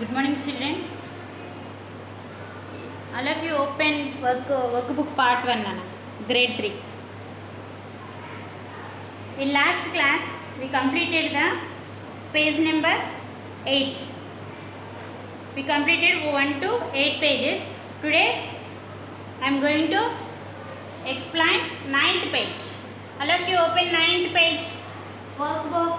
Good morning, children. All of you open workbook part 1, Nana, grade 3. In last class, we completed the page number 8. We completed 1 to 8 pages. Today, I am going to explain 9th page. All of you open 9th page workbook.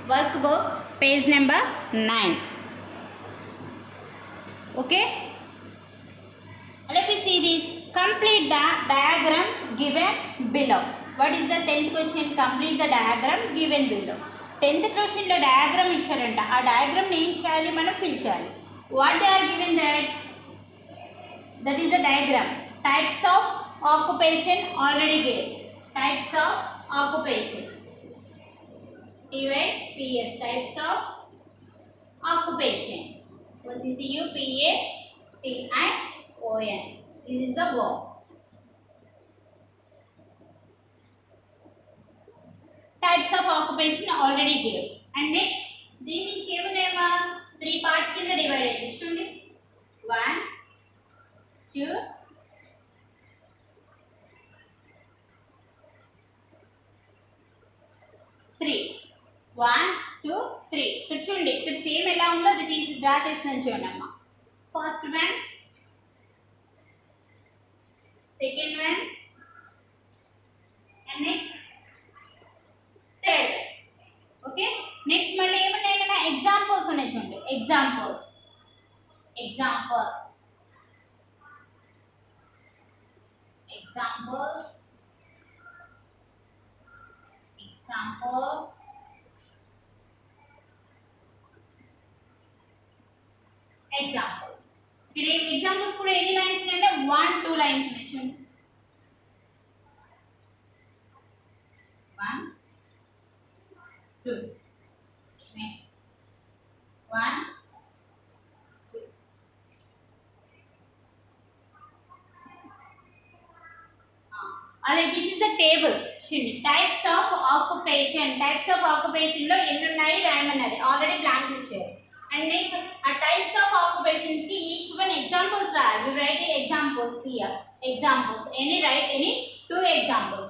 Workbook page number 9. Okay, let me see this. Complete the diagram given below. What is the 10th question? Complete the diagram given below. 10th question lo diagram ఇచ్చారంట. ఆ diagram ని ఏం చేయాలి, మనం fill చేయాలి. What they are given that is the diagram. Types of occupation already gave. Types of occupation. Event PS. Types of occupation. OCCU PA TION. This is the box. Types of occupation already gave. And next, దీని నుంచి ఏమన్నా 3 parts కింద divide అయ్యింది. చూడండి, 1 2 3. 1 2 3. ఇక్కడ చూడండి, ఇక్కడ same ఎలా ఉందో అది తీసి డ్రా చేస్తున్నాను చూడండి అమ్మ. First one, second one, and next third one. Okay, next మళ్ళీ ఏమన్నాయి కదా, ఎగ్జాంపుల్స్ ఉన్నాయి చూడండి. Examples, example, example, example, example. ఇక్కడ ఎగ్జాంపుల్స్ కూడా ఎన్ని లైన్స్ ఉన్నాయంటే 1 2 లైన్స్ ఉన్నాయి చూడండి. 1 2. నెక్స్ట్ 1 2. అలాగే దిస్ ఇస్ ద టేబుల్. చూడండి, types of occupation. Types of occupation లో ఎన్ని ఉన్నాయి రాయమన్నది. ఆల్రెడీ బ్లాంక్స్ ఇచ్చారు. And next, types of occupations ki each one examples raal. We write examples here. Examples. Write any 2 examples.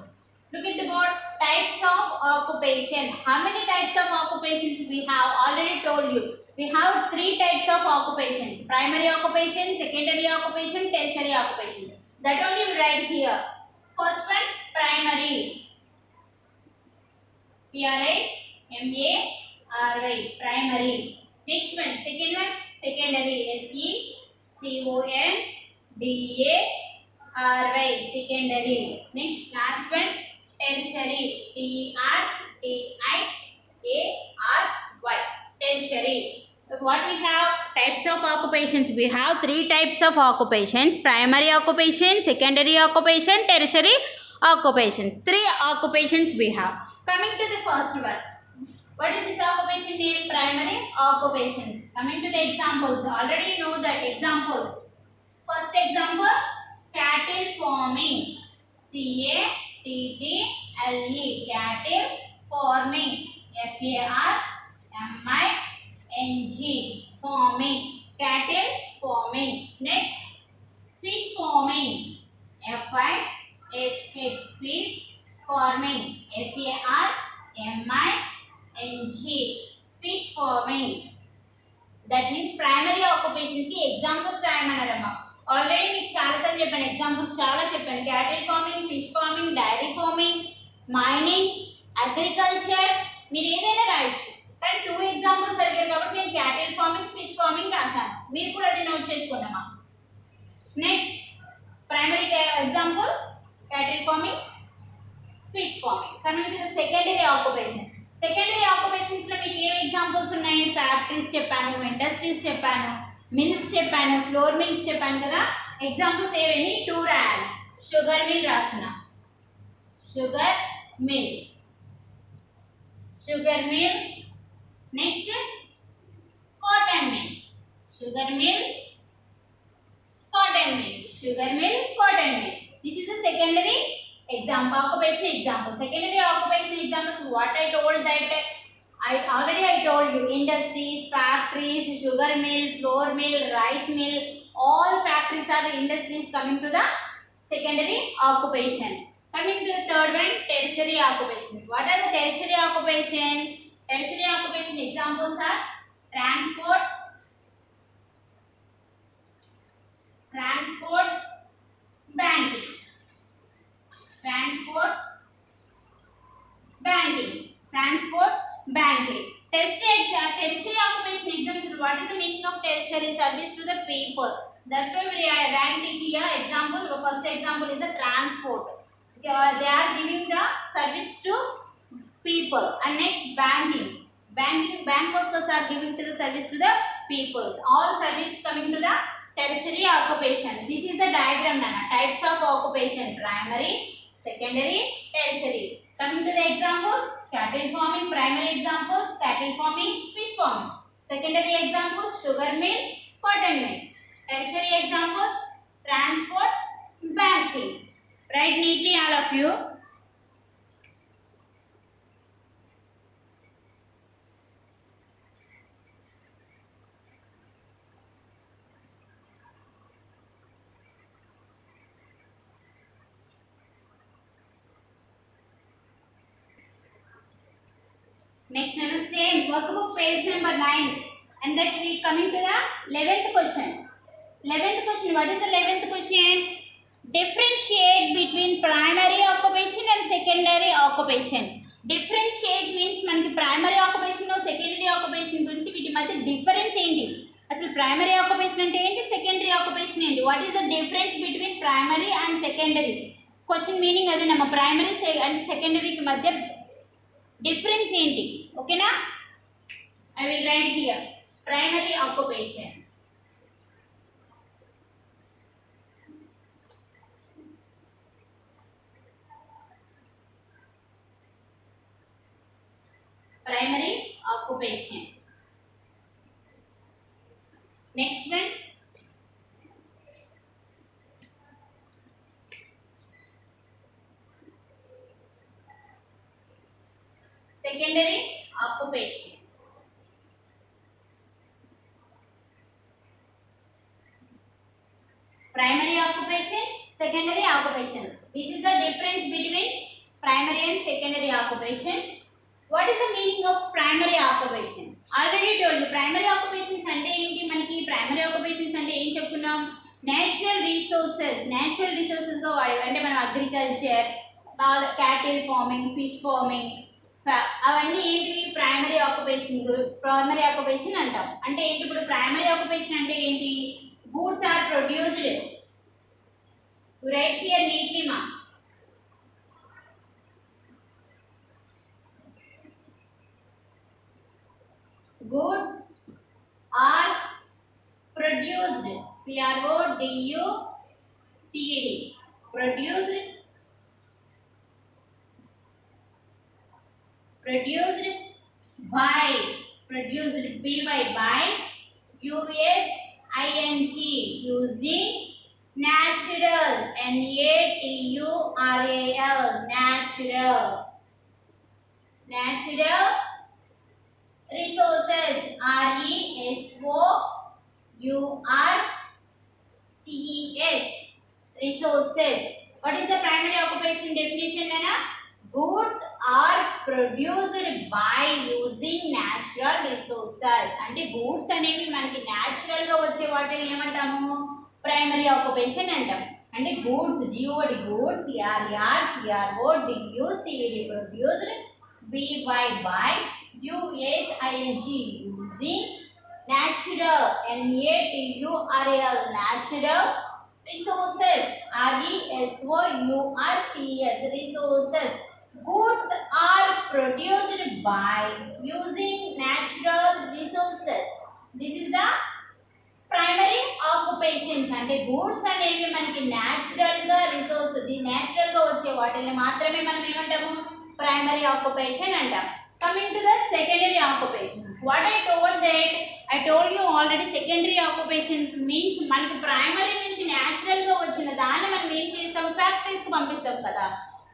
Look at the board. Types of occupation. How many types of occupations we have? Already told you. We have 3 types of occupations. Primary occupation, secondary occupation, tertiary occupation. That only we write here. First one, primary. PRIMARY. Primary. Next one, second one, secondary. SECONDARY. Secondary. Next, last one, tertiary. TERTIARY. Tertiary. What we have? Types of occupations. We have 3 types of occupations: primary occupation, secondary occupation, tertiary occupations. 3 occupations we have. Coming to the first one. What is this occupation name? Primary occupations. Coming to the examples, already you know that examples. First example, cattle farming. CATTLE. Cattle farming. FARMING. Farming. Cattle farming. Next, fish farming. FISH. Fish farming. FARMING. Fish farming. That means primary occupations ki examples రాయమన్నారమ్మా. Already మీకు చాలా సార్లు చెప్పాను, examples చాలా చెప్పాను. Cattle farming, fish farming, dairy farming, mining, agriculture, మీరు ఏదైనా రాయొచ్చు. కానీ 2 ఎగ్జాంపుల్స్ అడిగారు కాబట్టి నేను క్యాటిల్ ఫార్మింగ్, ఫిష్ ఫార్మింగ్ రాశాను. మీరు కూడా అది నోట్ చేసుకోండమ్మా. Next, primary example cattle farming, fish farming. Coming to the secondary occupations. Secondary occupations లో మీకు ఏం ఎగ్జాంపుల్స్ ఉన్నాయి? ఫ్యాక్టరీస్ చెప్పాను, ఇండస్ట్రీస్ చెప్పాను, మిల్స్ చెప్పాను, ఫ్లోర్ మిల్స్ చెప్పాను కదా. ఎగ్జాంపుల్స్ ఏవేని 2 రాయాలి. షుగర్ మిల్ రాస్తున్నా. Sugar mill, sugar mill. Next, sugar mill, cotton mill, sugar mill, cotton mill. This is a secondary example, occupation example. Secondary occupation examples, what I told that I told you, industries, factories, sugar mill, flour mill, rice mill, all factories are the industries coming to the secondary occupation. Coming to the third one, tertiary occupations. What are the tertiary occupation? Tertiary occupation examples are transport, banking, transport, banking. Tertiary occupation examples. What is the meaning of tertiary? Service to the people. That's why we are writing here. Example. The first example is the transport. They are giving the service to people. And next, banking. Bank workers are giving to the service to the people. All service coming to the tertiary occupation. This is the diagram, Nana. Types of occupation: primary, secondary, tertiary. Coming to the examples: cattle farming. Primary examples: cattle farming, fish farming. Secondary examples: sugar mill, cotton mill. Tertiary examples: transport, banking. Write neatly, all of you. Next, same workbook page number 9, and that we coming to the 11th question. 11th question. What is the 11th question? Differentiate between primary occupation and secondary occupation. Differentiate means మనకి primary occupation secondary occupation గురించి వీటి మధ్య difference ఏంటి? అసలు primary occupation అంటే ఏంటి, secondary occupation ఏంటి? What is the difference between primary and secondary? Question meaning అదే నమ్మ primary and secondary కి మధ్య difference ఏంటి? ఓకేనా? I will write here primary occupation. Primary occupation. Next one, secondary occupation. Primary occupation, secondary occupation. This is the difference between primary and secondary occupation. What is the meaning of primary occupation? Already told you primary occupations ante enti manaki primary occupations ante em cheptunnam natural resources ga vaade ante మనం agriculture, cattle farming, fish farming అవన్నీ ఏంటి primary occupation అంటాం. అంటే ఏంటి ఇప్పుడు primary occupation అంటే ఏంటి? goods are produced. You write here neatly, ma. Goods are produced. P-R-O-D-U-C-E-D. Produced by U-S-I-N-G, using natural, N-A-T-U-R-A-L, natural resources, R-E-S-O-U-R-C-E-S, resources. What is the primary occupation definition, Nana? Goods are produced by using natural resources. అంటే goods అనేవి మనకి natural గా వచ్చే వాటిని ఏమంటాము? Primary occupation అంటాం. అంటే goods, GOD, goods, CRR-PRODUCED, produced by USING, using natural, NATURAL, natural resources, RESOURCES, resources. Goods are produced by using natural resources. This is the primary occupations. అంటే goods అనేవి మనకి natural గా రిసోర్స్, natural గా వచ్చే వాటిని మాత్రమే మనం ఏమంటాము? primary occupation అంటాం. Coming to the secondary occupation. What I told that I told you already secondary occupations means మనకి ప్రైమరీ నుంచి న్యాచురల్గా వచ్చిన దాన్ని మనం ఏం చేస్తాం, ఫ్యాక్టరీస్కి పంపిస్తాం కదా.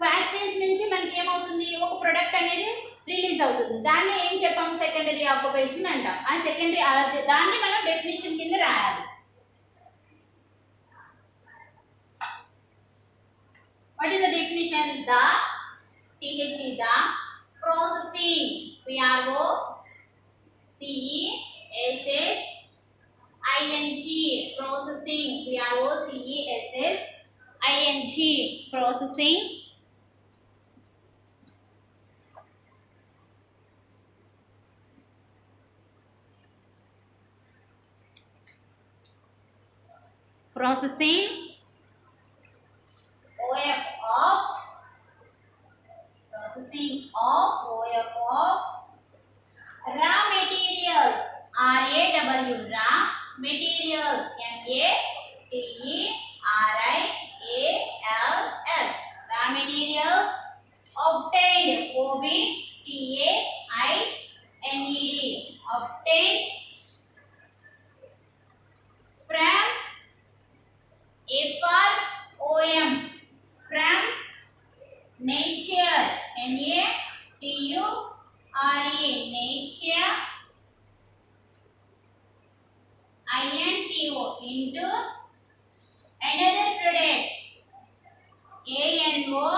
ఫ్యాక్టరీస్ నుంచి మనకి ఏమవుతుంది, ఒక ప్రొడక్ట్ అనేది రిలీజ్ అవుతుంది. దాన్ని ఏం చెప్పాం, సెకండరీ ఆక్యుపేషన్ అంటాం. అండ్ సెకండరీ దాన్ని మనం డెఫినేషన్ కింద రాయాలి. What is the definition? The TH is the processing. Processing. Processing. Processing. Processing. OF of processing of OF of raw materials. RAW raw materials. MATERIALS. Raw materials obtained. OBTAINED. Obtained from FROM from nature. NATURE. Nature. INTO into another product. ANOTHER.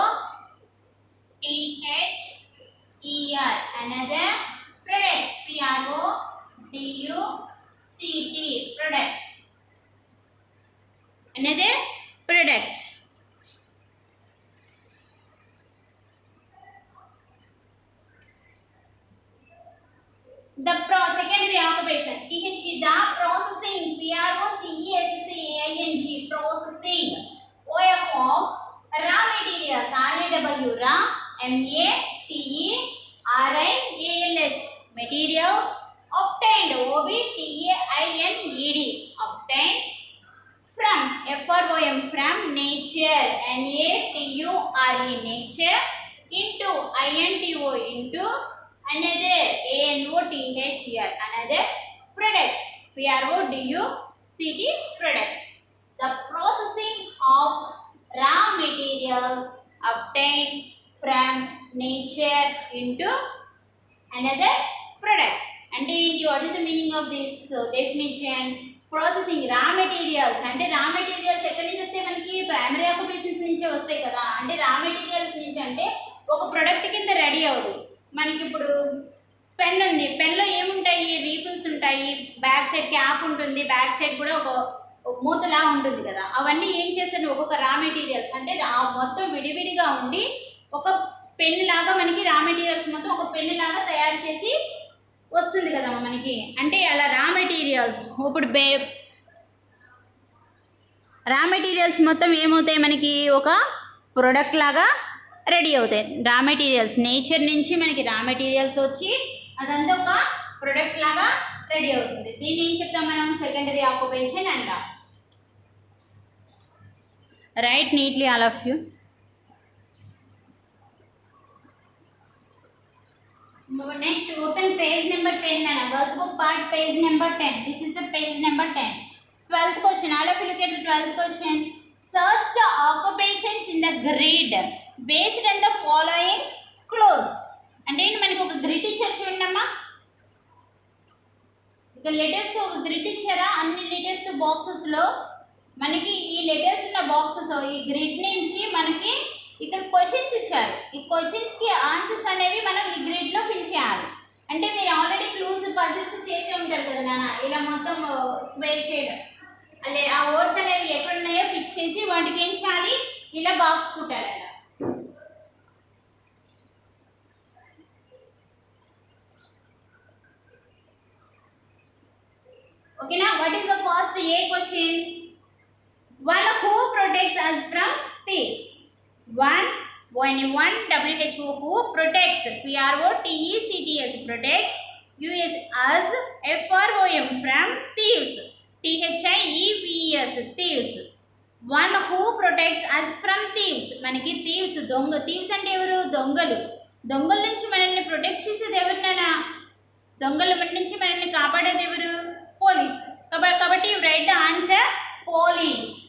Another product. PRODUCT. Product. Another product. The secondary occupation. TH is the processing. PROCESSING. Processing. OF of raw materials. RAW raw. MATERIALS. Materials obtained. OBTAINED. Obtained from FROM from nature. NATURE. Nature into INTO into another. ANOTHER. Another product. PRODUCT. Product. The processing of raw materials obtained from nature into another product. And what is the meaning of this definition? Processing రా materials అంటే రా materials ఎక్కడి నుంచి వస్తాయి, మనకి primary occupations నుంచే వస్తాయి కదా. అంటే రా మెటీరియల్స్ నుంచి అంటే ఒక ప్రొడక్ట్ కింద రెడీ అవ్వదు. మనకి ఇప్పుడు పెన్ ఉంది, పెన్లో ఏముంటాయి, రీఫిల్స్ ఉంటాయి, బ్యాక్ సైడ్ క్యాప్ ఉంటుంది, బ్యాక్ సైడ్ కూడా ఒక మూతలా ఉంటుంది కదా. అవన్నీ ఏం చేస్తాను, ఒక్కొక్క రా మెటీరియల్స్ అంటే మొత్తం విడివిడిగా ఉండి ఒక పెన్ లాగా మనకి రా మెటీరియల్స్ మొత్తం ఒక పెన్ లాగా తయారు చేసి వస్తుంది కదా మనకి. అంటే అలా రా మెటీరియల్స్ ఇప్పుడు రా మెటీరియల్స్ మొత్తం ఏమవుతాయి, మనకి ఒక ప్రొడక్ట్ లాగా రెడీ అవుతాయి. రా మెటీరియల్స్ నేచర్ నుంచి మనకి రా మెటీరియల్స్ వచ్చి అదంతా ఒక ప్రొడక్ట్ లాగా రెడీ అవుతుంది. దీన్ని ఏం చెప్తాం మనం, సెకండరీ ఆక్యుపేషన్ అంటాం. Right neatly all of you. Next, open page number 10 and workbook part page number 10. This is the page number 10. 12th question. All of you look at the 12th question. Search the occupations in the grid based on the following clues. అంటే మనకి ఒక grid ఇచ్చారు చూడమ్మా, ఇక letters ఒక grid ఇచ్చారా, అన్ని letters బాక్సెస్లో మనకి ఈ లెటర్స్ ఉన్న బాక్సెస్ ఈ గ్రిడ్ నుంచి మనకి ఇక్కడ క్వశ్చన్స్ ఇచ్చారు. ఈ క్వశ్చన్స్కి ఆన్సర్స్ అనేవి మనం ఈ గ్రిడ్లో ఫిల్ చేయాలి. అంటే మీరు ఆల్రెడీ క్లూస్ పజిల్స్ చేసే ఉంటారు కదా నాన్న, ఇలా మొత్తం స్క్వేర్ షేడ్ అలా ఆ వర్డ్స్ అనేవి ఎక్కడ ఉన్నాయో ఫిక్స్ చేసి వాటికి ఏం చేయాలి, ఇలా బాక్స్ కుట్టాలి అలా. ఓకేనా. What is the first A question, one who protects us from thieves. One WHO who protects, PROTECTS protects us FROM from thieves, THIEVES thieves. One who protects us from thieves, మనకి thieves దొంగ, thieves అంటే ఎవరు, దొంగలు. దొంగల నుంచి మనల్ని protect చేసేది ఎవరినైనా, దొంగల నుంచి మనల్ని కాపాడేది ఎవరు? పోలీస్. కాబట్టి you write the answer police.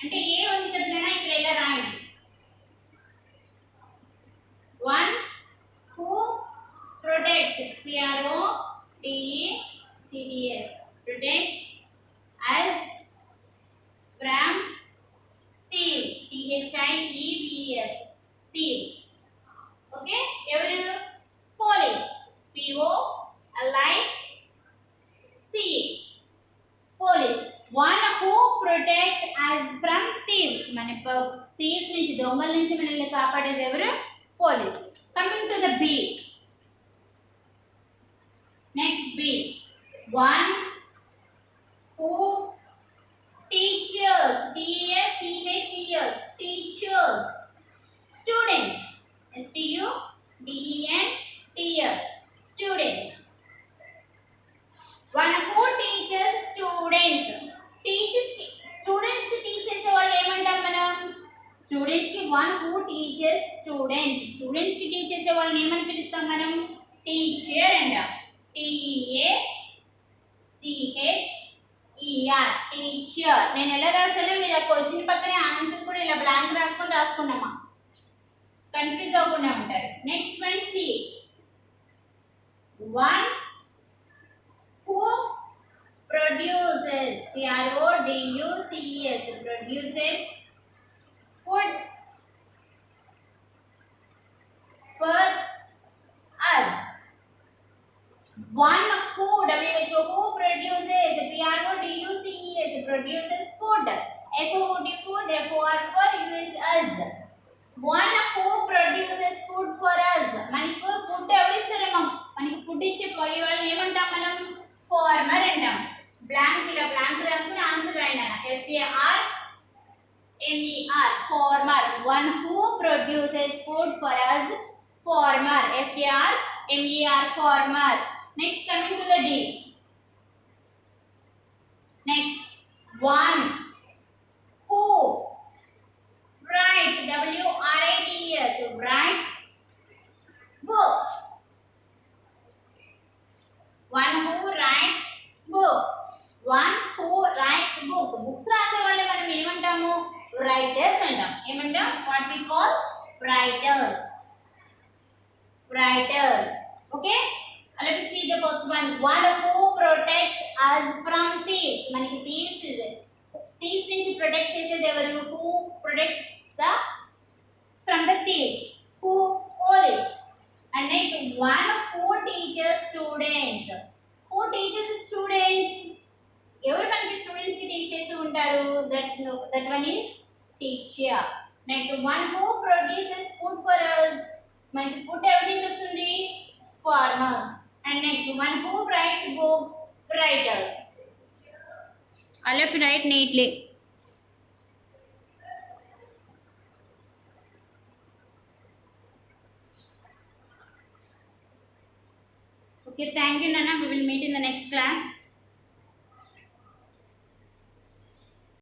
అంటే ఏ ఉంది కదా ఇక్కడ ఎలా రాయండి. One who protects, PROTECTS, protects us from thieves, THIEVES, thieves. Okay, ఎవరు? Police, POLICE, police. One who protects us from thieves, మన థీవ్స్ నుంచి, దొంగల నుంచి మనల్ని కాపాడేది ఎవరు? Police. Coming to the B. Next B. One who teachers, TEACHES, teachers, students, STUDENTS, students. One who teaches students. Students కి teach చేసే వాళ్ళు ఏమంటాం మనం? స్టూడెంట్స్ కి one who teachers students. Students కి టీచ్ చేసే వాళ్ళని ఏమని పిలుస్తాం మనం? టీచర్ అంటాం. TEACHER, teacher. నేను ఎలా రాసానో మీరు ఆ క్వశ్చన్ పక్కనే ఆన్సర్ కూడా ఇలా బ్లాంక్ రాసుకున్నామా, కన్ఫ్యూజ్ అవ్వకుండా ఉంటారు. Next one C. One who produces, PRODUCES, produces food for us. One who, WHO, who produces, PRODUCES, produces food, FOOD, food, FOR for U is us. One who produces food for us. మనకి food ఎవరు ఇస్తారమ్మా? మనకి food ఇచ్చే పోయే వాళ్ళని ఏమంటాం మనం? Farmer అంటాం. బ్లాంక్ ఇలా బ్లాంక్ రాసుకుని ఆన్సర్ రాయండి. FARMER, farmer. One who produces food for us, farmer, FARMER, farmer. Next, coming to the D. Next, one who writes, WRITES, writes books. One who writes books. One who writes books. Books రాసే వాళ్ళని మనం ఏమంటాము? Writers అంటాం. ఏమంటాం? What we call writers. Writers. Okay? Let us see the first one. One who protects us from thieves. మనకి thieves నుంచి protect చేసేది ఎవరు? Who protects from the thieves? Who? Police. And next, one who teaches students. Who teaches students? ఎవరు మనకి students కి teach చేస్తూ ఉంటారు? That one is teacher. Next, one who produces food for us. మనకి food ఎవరి నుంచి వస్తుంది? Farmers. And next, one who writes books, writers. All of you write neatly. Okay, thank you, Nana. We will meet in the next class.